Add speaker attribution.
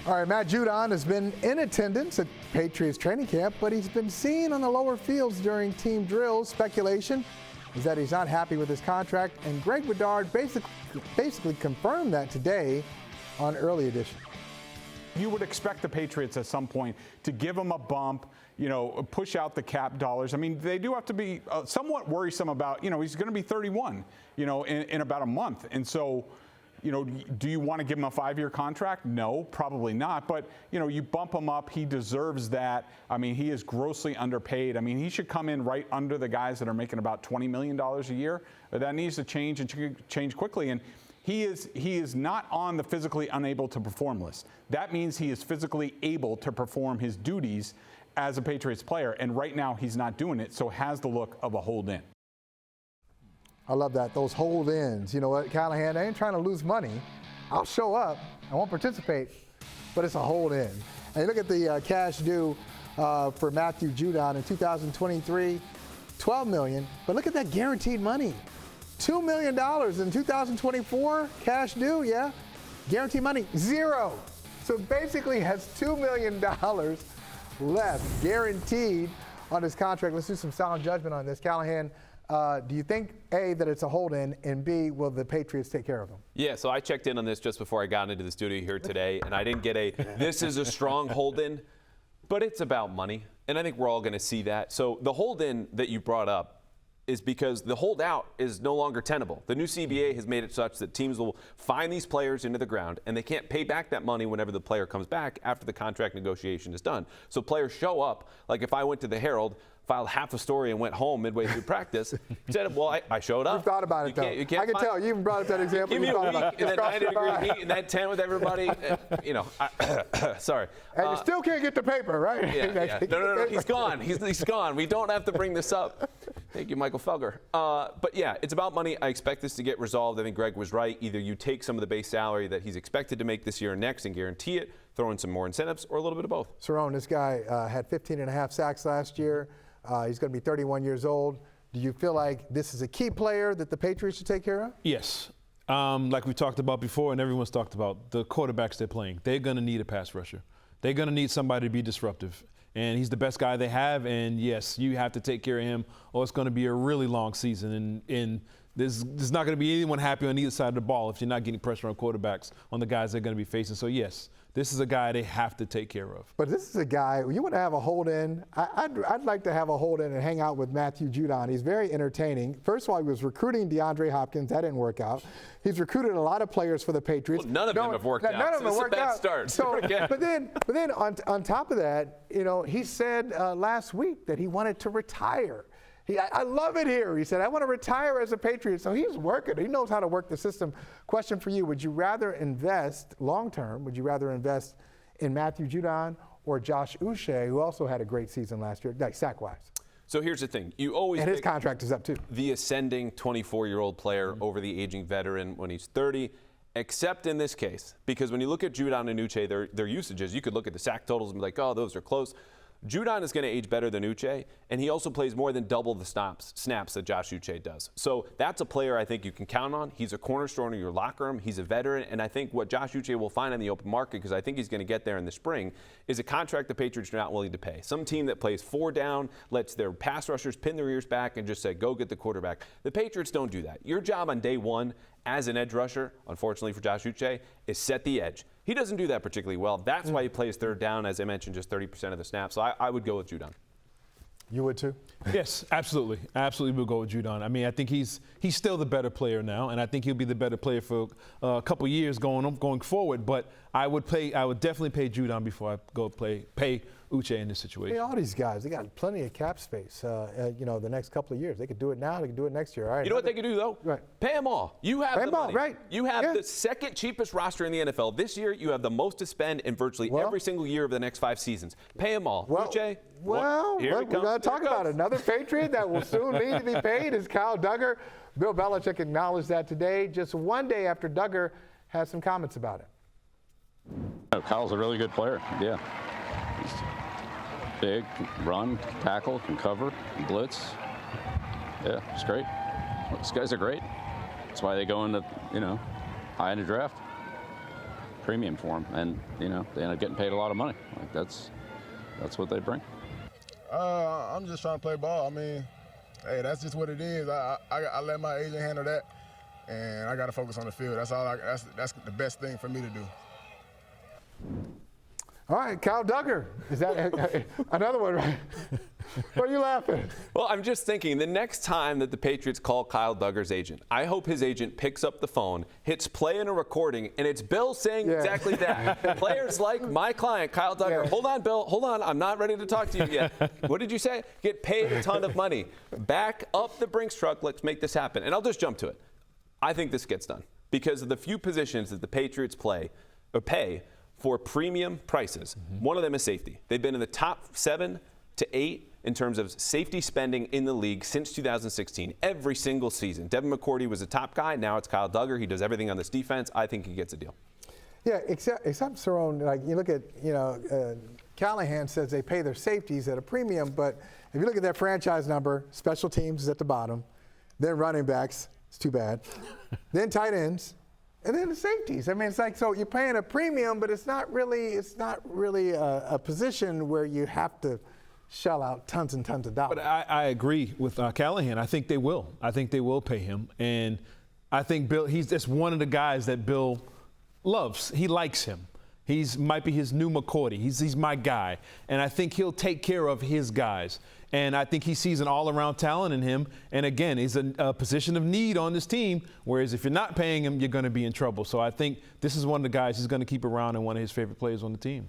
Speaker 1: All right, Matt Judon has been in attendance at Patriots training camp, but he's been seen on the lower fields during team drills. Speculation is that he's not happy with his contract, and Greg Bedard basically confirmed that today on Early Edition.
Speaker 2: You would expect the Patriots at some point to give him a bump, push out the cap dollars. I mean, they do have to be somewhat worrisome about, he's going to be 31, in about a month. And so, do you want to give him a 5-year contract? No, probably not. But, you bump him up. He deserves that. I mean, he is grossly underpaid. I mean, he should come in right under the guys that are making about $20 million a year. That needs to change and change quickly. And he is not on the physically unable to perform list. That means he is physically able to perform his duties as a Patriots player. And right now he's not doing it, so has the look of a hold-in.
Speaker 1: I love that, those hold-ins. You know what, Callahan, I ain't trying to lose money. I'll show up, I won't participate, but it's a hold-in. And look at the cash due for Matthew Judon in 2023, $12 million. But look at that guaranteed money, $2 million in 2024, cash due, yeah. Guaranteed money, $0. So basically has $2 million left guaranteed on his contract. Let's do some sound judgment on this. Callahan, do you think, A, that it's a hold-in, and B, will the Patriots take care of him?
Speaker 3: Yeah, so I checked in on this just before I got into the studio here today, and I didn't get this is a strong hold-in, but it's about money, and I think we're all going to see that. So the hold-in that you brought up is because the holdout is no longer tenable. The new CBA has made it such that teams will fine these players into the ground, and they can't pay back that money whenever the player comes back after the contract negotiation is done. So players show up, like if I went to the Herald, filed half a story and went home midway through practice, said, well, I showed up.
Speaker 1: You've thought about it, though. I can tell. You even brought up that example.
Speaker 3: Give me a week in that 90-degree heat and that tent with everybody. Sorry.
Speaker 1: And you still can't get the paper, right?
Speaker 3: Yeah. No. He's gone. He's gone. We don't have to bring this up. Thank you, Michael Felger. But, yeah, it's about money. I expect this to get resolved. I think Greg was right. Either you take some of the base salary that he's expected to make this year and next and guarantee it, throw in some more incentives, or a little bit of both.
Speaker 1: Cerrone, this guy had 15.5 sacks last year. He's going to be 31 years old. Do you feel like this is a key player that the Patriots should take care of?
Speaker 4: Yes. Like we talked about before and everyone's talked about, the quarterbacks they're playing, they're going to need a pass rusher. They're going to need somebody to be disruptive. And he's the best guy they have, and yes, you have to take care of him, or it's going to be a really long season. And there's not going to be anyone happy on either side of the ball if you're not getting pressure on quarterbacks, on the guys they're going to be facing. So, yes, this is a guy they have to take care of.
Speaker 1: But this is a guy, you want to have a hold-in. I'd like to have a hold-in and hang out with Matthew Judon. He's very entertaining. First of all, he was recruiting DeAndre Hopkins. That didn't work out. He's recruited a lot of players for the Patriots.
Speaker 3: Well, none of them have worked out.
Speaker 1: None of them worked out.
Speaker 3: Start.
Speaker 1: So, but then on top of that, he said last week that he wanted to retire. I love it here. He said, I want to retire as a Patriot. So he's working. He knows how to work the system. Question for you, would you rather invest long-term, would you rather invest in Matthew Judon or Josh Uche, who also had a great season last year, like sack-wise?
Speaker 3: So here's the thing. You always
Speaker 1: and his contract is up, too.
Speaker 3: The ascending 24-year-old player over the aging veteran when he's 30, except in this case. Because when you look at Judon and Uche, their usages, you could look at the sack totals and be like, oh, those are close. Judon is going to age better than Uche, and he also plays more than double the snaps that Josh Uche does. So that's a player I think you can count on. He's a cornerstone of your locker room. He's a veteran, and I think what Josh Uche will find in the open market, because I think he's going to get there in the spring, is a contract the Patriots are not willing to pay. Some team that plays 4 down, lets their pass rushers pin their ears back and just say, go get the quarterback. The Patriots don't do that. Your job on day one as an edge rusher, unfortunately for Josh Uche, is set the edge. He doesn't do that particularly well. That's why he plays 3rd down, as I mentioned, just 30% of the snaps. So I would go with Judon.
Speaker 1: You would too?
Speaker 4: Yes, absolutely. Absolutely we'll go with Judon. I mean, I think he's still the better player now, and I think he'll be the better player for a couple years going forward. But I would definitely pay Judon before I go pay Uche in this situation.
Speaker 1: Hey, all these guys, they got plenty of cap space, the next couple of years. They could do it now. They could do it next year. All right.
Speaker 3: You know what they could do, though?
Speaker 1: Right.
Speaker 3: Pay them all. You have the money.
Speaker 1: Right.
Speaker 3: You have the second cheapest roster in the NFL. This year, you have the most to spend in virtually every single year of the next 5 seasons. Pay them all. Uche,
Speaker 1: we're going to talk about it. Another Patriot that will soon need to be paid is Kyle Duggar. Bill Belichick acknowledged that today, just one day after Duggar had some comments about it.
Speaker 5: Kyle's a really good player, yeah. He's big, can run, can tackle, can cover, can blitz. Yeah, it's great. These guys are great. That's why they go into, high in the draft. premium for them, and they end up getting paid a lot of money. Like that's what they bring.
Speaker 6: I'm just trying to play ball. I mean, hey, that's just what it is. I let my agent handle that, and I got to focus on the field. That's all. That's the best thing for me to do.
Speaker 1: All right, Kyle Duggar. Is that another one, right? Why are you laughing?
Speaker 3: Well, I'm just thinking the next time that the Patriots call Kyle Duggar's agent, I hope his agent picks up the phone, hits play in a recording, and it's Bill saying exactly that. Players like my client, Kyle Duggar. Hold on, Bill. Hold on. I'm not ready to talk to you yet. What did you say? Get paid a ton of money. Back up the Brinks truck. Let's make this happen. And I'll just jump to it. I think this gets done because of the few positions that the Patriots pay for premium prices. One of them is safety. They've been in the top 7 to 8 in terms of safety spending in the league since 2016, every single season. Devin McCourty was a top guy. Now it's Kyle Duggar. He does everything on this defense. I think he gets a deal.
Speaker 1: Yeah, except Cerrone, like you look at, Callahan says they pay their safeties at a premium, but if you look at their franchise number, special teams is at the bottom, then running backs, it's too bad, then tight ends, and then the safeties. I mean, it's like, so you're paying a premium, but it's not really a position where you have to shell out tons and tons of dollars.
Speaker 4: But I agree with Callahan. I think they will. I think they will pay him. And I think Bill, he's just one of the guys that Bill loves. He likes him. Might be his new McCourty. He's my guy. And I think he'll take care of his guys. And I think he sees an all-around talent in him. And again, he's a position of need on this team, whereas if you're not paying him, you're going to be in trouble. So I think this is one of the guys he's going to keep around and one of his favorite players on the team.